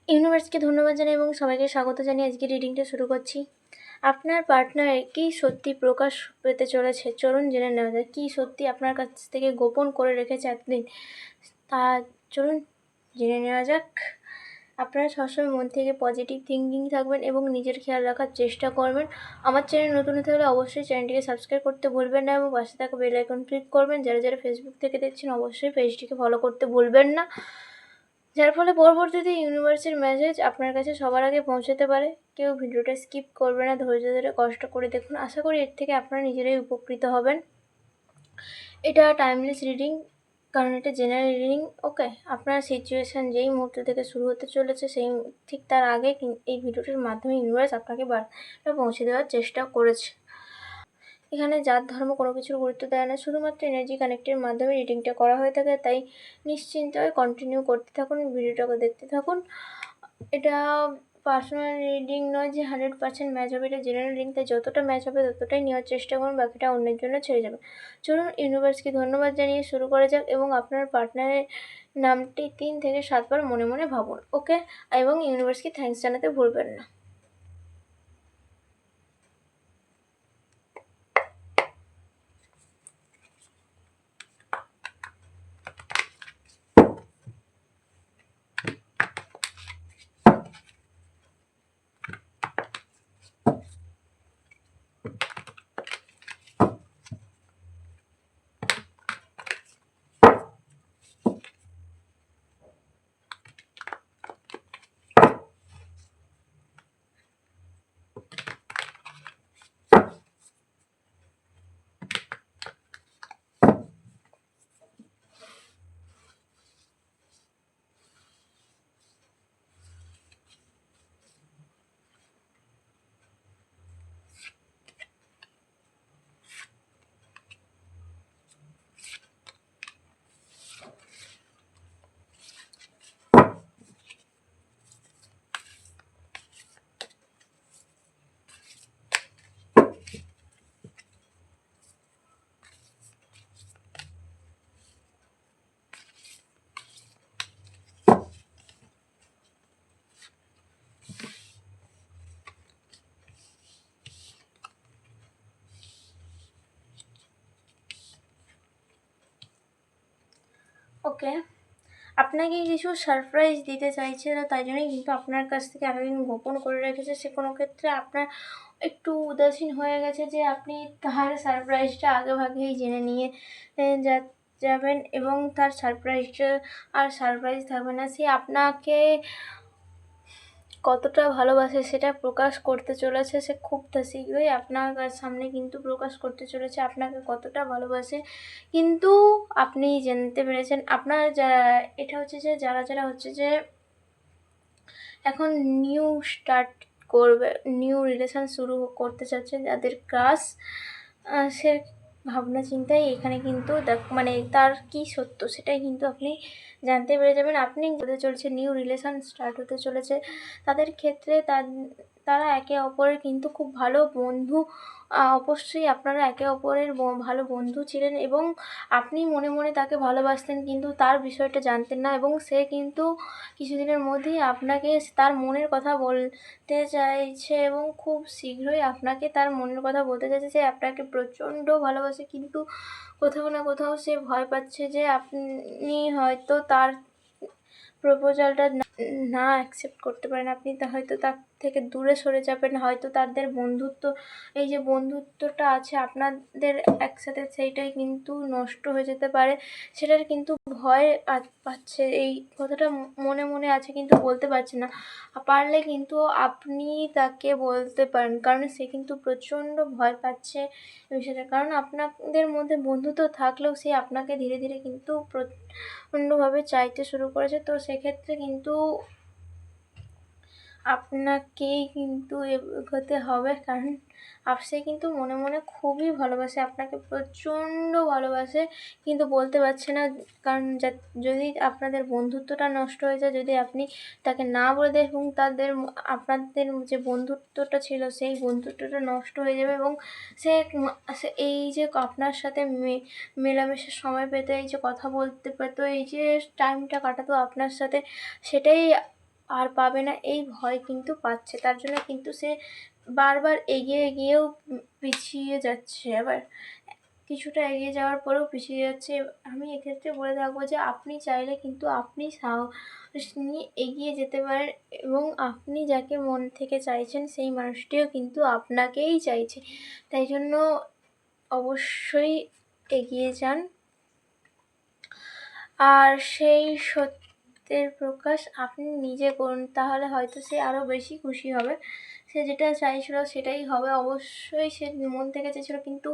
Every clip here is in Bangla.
ইউনিভার্সকে ধন্যবাদ জানাই এবং সবাইকে স্বাগত জানিয়ে আজকে রিডিংটা শুরু করছি। আপনার পার্টনার কি সত্যি প্রকাশ পেতে চলেছে? চলুন জেনে নেওয়া যায় কী সত্যি আপনার কাছ থেকে গোপন করে রেখেছে এতদিন। তা চলুন জেনে নেওয়া যাক। আপনারা সবসময় মন থেকে পজিটিভ থিঙ্কিং থাকবেন এবং নিজের খেয়াল রাখার চেষ্টা করবেন। আমার চ্যানেল নতুন হতে হলে অবশ্যই চ্যানেলটিকে সাবস্ক্রাইব করতে ভুলবেন না এবং পাশে থাকা বেল আইকন ক্লিক করবেন। যারা যারা ফেসবুক থেকে দেখছেন অবশ্যই পেজটিকে ফলো করতে ভুলবেন না, যার ফলে পরবর্তীতে ইউনিভার্সের মেসেজ আপনার কাছে সবার আগে পৌঁছাতে পারে। কেউ ভিডিওটা স্কিপ করবে না, ধৈর্য ধরে কষ্ট করে দেখুন। আশা করি এর থেকে আপনারা নিজেরাই উপকৃত হবেন। এটা টাইমলেস রিডিং, কারণ এটা জেনারেল রিডিং। ওকে, আপনার সিচুয়েশান যেই মুহূর্ত থেকে শুরু হতে চলেছে সেই ঠিক তার আগে এই ভিডিওটির মাধ্যমে ইউনিভার্স আপনাকে বার্তা পৌঁছে দেওয়ার চেষ্টা করেছে। এখানে জাত ধর্ম কোনো কিছুর গুরুত্ব দেয় না, শুধুমাত্র এনার্জি কানেক্টের মাধ্যমে রিডিংটা করা হয়ে থাকে। তাই নিশ্চিন্ত হয়ে কন্টিনিউ করতে থাকুন, ভিডিওটাকে দেখতে থাকুন। এটা পার্সোনাল রিডিং নয় যে 100% ম্যাচ হবে, এটা জেনারেল রিডিং। তাই যতটা ম্যাচ হবে ততটাই নেওয়ার চেষ্টা করুন, বাকিটা অন্যের জন্য ছেড়ে যাবেন। চলুন ইউনিভার্সকে ধন্যবাদ জানিয়ে শুরু করা যাক এবং আপনার পার্টনারের নামটি 3 থেকে 7 বার মনে মনে ভাবুন। ওকে, এবং ইউনিভার্সকে থ্যাঙ্কস জানাতে ভুলবেন না। ওকে, আপনাকে কিছু সারপ্রাইজ দিতে চাইছে না, তাই জন্যই কিন্তু আপনার কাছ থেকে এতদিন গোপন করে রেখেছে। সে কোনো ক্ষেত্রে আপনার একটু উদাসীন হয়ে গেছে যে আপনি তার সারপ্রাইজটা আগেভাগেই জেনে নিয়ে যাবেন এবং তার সারপ্রাইজটা আর সারপ্রাইজ থাকবে না। সে আপনাকে কতটা ভালোবাসে সেটা প্রকাশ করতে চলেছে। সে খুব শীঘ্রই আপনার সামনে কিন্তু প্রকাশ করতে চলেছে আপনাকে কতটা ভালোবাসে। কিন্তু আপনি জানতে পেরেছেন আপনার এটা হচ্ছে যে যারা হচ্ছে যে এখন নিউ স্টার্ট করবে, নিউ রিলেশন শুরু করতে চাচ্ছে, যাদের ক্রাশ, সে ভাবনা চিন্তায় এখানে কিন্তু মানে তার কি সত্য সেটাই কিন্তু আপনি জানতে পেরে যাবেন। আপনি হতে চলছে নিউ রিলেশন স্টার্ট হতে চলেছে তাদের ক্ষেত্রে। তারা একে অপরের কিন্তু খুব ভালো বন্ধু। অবশ্যই আপনারা একে অপরের ভালো বন্ধু ছিলেন এবং আপনি মনে মনে তাকে ভালোবাসতেন, কিন্তু তার বিষয়টা জানতেন না এবং সে কিন্তু কিছুদিনের মধ্যেই আপনাকে তার মনের কথা বলতে চাইছে এবং খুব শীঘ্রই আপনাকে তার মনের কথা বলতে চাইছে। সে আপনাকে প্রচণ্ড ভালোবাসে, কিন্তু কোথাও না কোথাও সে ভয় পাচ্ছে যে আপনি হয়তো তার প্রপোজালটা না অ্যাকসেপ্ট করতে পারেন। আপনি হয়তো তার থেকে দূরে সরে যাবেন, হয়তো তাদের বন্ধুত্ব, এই যে বন্ধুত্বটা আছে আপনাদের একসাথে, সেইটাই কিন্তু নষ্ট হয়ে যেতে পারে। সেটার কিন্তু ভয় পাচ্ছে, এই কথাটা মনে মনে আছে কিন্তু বলতে পারছে না। পারলে কিন্তু আপনি তাকে বলতে পারেন, কারণ সে কিন্তু প্রচণ্ড ভয় পাচ্ছে বিষয়টা। কারণ আপনাদের মধ্যে বন্ধুত্ব থাকলেও সে আপনাকে ধীরে ধীরে কিন্তু প্রচণ্ডভাবে চাইতে শুরু করেছে। তো সেক্ষেত্রে কিন্তু আপনাকেই কিন্তু এগোতে হবে, কারণ সে কিন্তু মনে মনে খুবই ভালোবাসে আপনাকে, প্রচণ্ড ভালোবাসে, কিন্তু বলতে পারছে না। কারণ যদি আপনাদের বন্ধুত্বটা নষ্ট হয়ে যায়, যদি আপনি তাকে না বলে দেন এবং আপনাদের যে বন্ধুত্বটা ছিল সেই বন্ধুত্বটা নষ্ট হয়ে যাবে এবং সে এই যে আপনার সাথে মেলামেশার সময় পেতো, এই যে কথা বলতে পেতো, এই যে টাইমটা কাটাতো আপনার সাথে, সেটাই আর পাবে না এই ভয় কিন্তু পাচ্ছে, তার জন্য কিন্তু সে বারবার এগিয়ে গিয়েও পিছিয়ে যাচ্ছে, আবার কিছুটা এগিয়ে যাওয়ার পরেও পিছিয়ে যাচ্ছে। আমি এক্ষেত্রে বলে থাকবো যে আপনি চাইলে কিন্তু আপনি সাহস নিয়ে এগিয়ে যেতে পারেন, এবং আপনি যাকে মন থেকে চাইছেন সেই মানুষটিও কিন্তু আপনাকেই চাইছে। তাই জন্য অবশ্যই এগিয়ে যান, আর সেই সত্যের প্রকাশ আপনি নিজে করুন, তাহলে হয়তো সে আরও বেশি খুশি হবে। সে যেটা চাইছিল সেটাই হবে, অবশ্যই সে মন থেকে চেয়েছিল, কিন্তু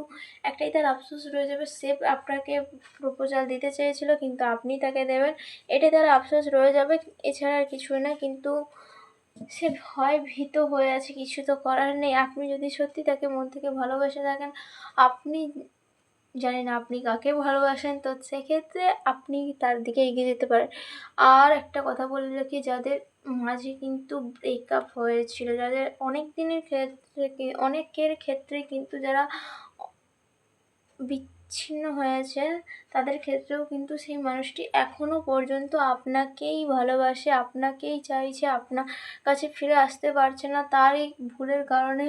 একটাই তার আফসোস রয়ে যাবে, সে আপনাকে প্রপোজাল দিতে চেয়েছিল কিন্তু আপনি তাকে দেবেন, এটাই তার আফসোস রয়ে যাবে, এছাড়া আর কিছুই না। কিন্তু সে ভীত হয়ে আছে, কিছু তো করার নেই। আপনি যদি সত্যি তাকে মন থেকে ভালোবেসে থাকেন, আপনি জানি না আপনি কাকে ভালোবাসেন, তো সেক্ষেত্রে আপনি তার দিকে এগিয়ে যেতে পারেন। আর একটা কথা বলে রাখি, যাদের মাঝে কিন্তু ব্রেকআপ হয়েছিল, যাদের অনেক দিনের ক্ষেত্রে অনেকের ক্ষেত্রে কিন্তু যারা বিচ্ছিন্ন হয়েছে, তাদের ক্ষেত্রেও কিন্তু সেই মানুষটি এখনও পর্যন্ত আপনাকেই ভালোবাসে, আপনাকেই চাইছে, আপনার কাছে ফিরে আসতে পারছে না। তার এই ভুলের কারণে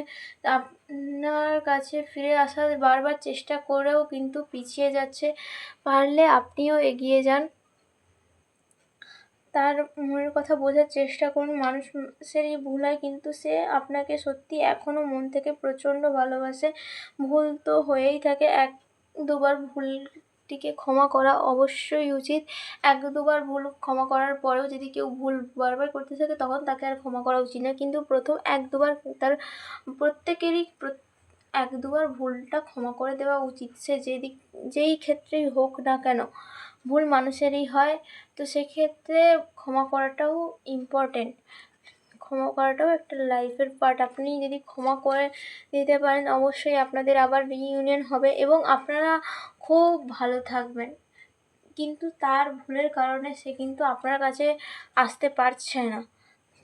আপনার কাছে ফিরে আসার বারবার চেষ্টা করেও কিন্তু পিছিয়ে যাচ্ছে। পারলে আপনিও এগিয়ে যান, তার মনের কথা বোঝার চেষ্টা করুন। মানুষের এই ভুল হয়, কিন্তু সে আপনাকে সত্যি এখনও মন থেকে প্রচণ্ড ভালোবাসে। ভুল তো হয়েই থাকে, এক দুবার ভুলটিকে ক্ষমা করা অবশ্যই উচিত। এক দুবার ভুল ক্ষমা করার পরেও যদি কেউ ভুল বারবার করতে থাকে, তখন তাকে আর ক্ষমা করা উচিত না, কিন্তু প্রথম এক দুবার তার প্রত্যেকেরই এক দুবার ভুলটা ক্ষমা করে দেওয়া উচিত। সে যেই ক্ষেত্রেই হোক না কেন, ভুল মানুষেরই হয়, তো সেক্ষেত্রে ক্ষমা করাটাও ইম্পর্টেন্ট। ক্ষমা করাটাও একটা লাইফের পার্ট। আপনি যদি ক্ষমা করে দিতে পারেন, অবশ্যই আপনাদের আবার রিইউনিয়ন হবে এবং আপনারা খুব ভালো থাকবেন। কিন্তু তার ভুলের কারণে সে কিন্তু আপনার কাছে আসতে পারছে না,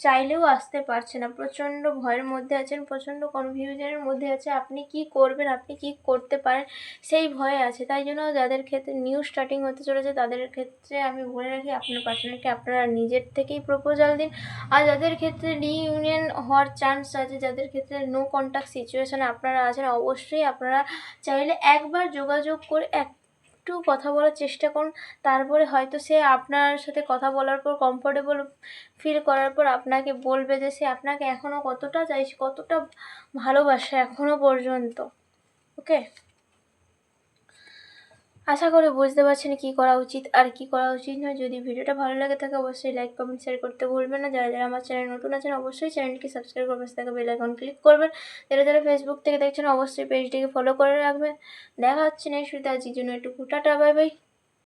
চাইলেও আসতে পারছে না। প্রচণ্ড ভয়ের মধ্যে আছেন, প্রচণ্ড কনফিউশনের মধ্যে আছে, আপনি কি করবেন, আপনি কি করতে পারেন সেই ভয়ে আছে। তাই জন্য যাদের ক্ষেত্রে নিউ স্টার্টিং হতে চলেছে, তাদের ক্ষেত্রে আমি বলে রাখি, আপনার পার্টনারকে আপনারা নিজের থেকেই প্রপোজাল দিন। আর যাদের ক্ষেত্রে রিইউনিয়ন হওয়ার চান্স আছে, যাদের ক্ষেত্রে নো কন্ট্যাক্ট সিচুয়েশানে আপনারা আছেন, অবশ্যই আপনারা চাইলে একবার যোগাযোগ করে একটু কথা বলার চেষ্টা করুন। তারপরে হয়তো সে আপনার সাথে কথা বলার পর কমফোর্টেবল ফিল করার পর আপনাকে বলবে যে সে আপনাকে এখনও কতটা চাইছে, কতটা ভালোবাসে এখনও পর্যন্ত। ওকে, আশা করি বুঝতে পারছেন কী করা উচিত আর কী করা উচিত নয়। যদি ভিডিওটা ভালো লাগে থাকে, অবশ্যই লাইক কমেন্ট শেয়ার করতে ভুলবেন না। যারা যারা আমার চ্যানেল নতুন আছেন, অবশ্যই চ্যানেলটি সাবস্ক্রাইব করবেন, তাকে বেল আইকন ক্লিক করবেন। যারা যারা ফেসবুক থেকে দেখছেন, অবশ্যই পেজটিকে ফলো করে রাখবেন। দেখা হচ্ছে নেক্সট ভিডিওতে। আজকের জন্য একটু টাটা, বাই বাই।